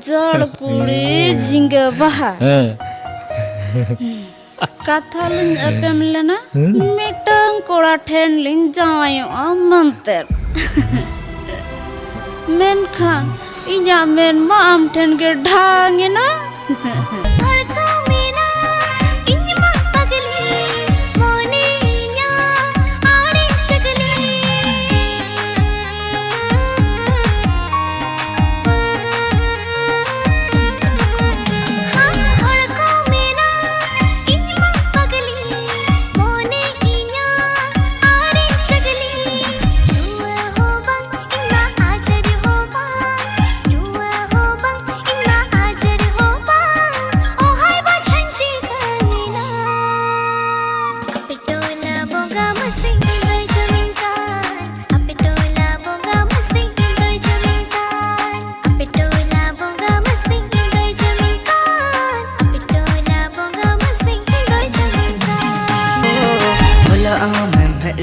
जड़ कुड़ी झिंगे बहा कथा लिंग एपेम लेना मिटंग कोड़ा ठेन लिंग जावायों मंतर मेन खान इन्या मेन माम ठेन के ढांगे ना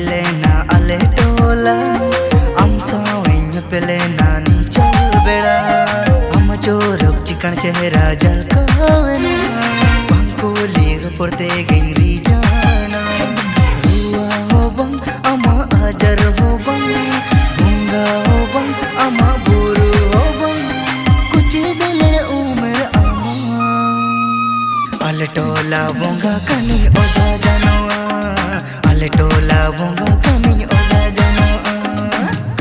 लेना अले टोला हम सावें पेलेना नी चल बेड़ा हम चोरक चिकन चेहरा झलकावेना हमको लेग पड़ते गेंगरी जाना रुआ हो बंग अमा अजर हो बंग भूंगा हो बंग अमा बुरु हो बंग कुछ दिल उमर अमा अले टोला बोंगा कनी ओजा जानवा अले टोला बोंगा कमी ओगा जानवा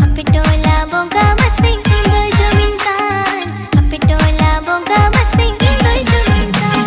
अप टोला बोंगा मसिंग इंदो जमीनदार अप टोला बोंगा मसिंग इंदो जमीनदार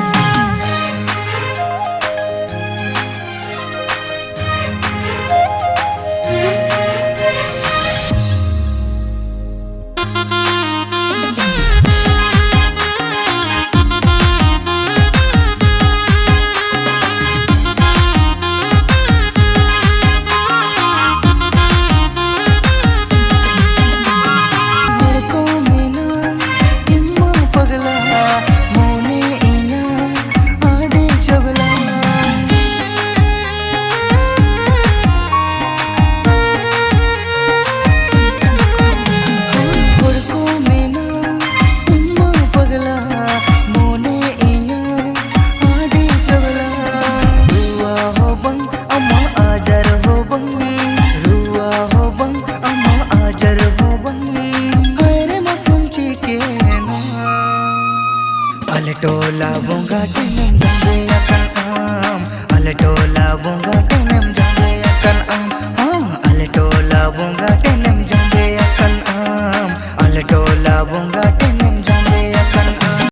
अले टोला बोंगा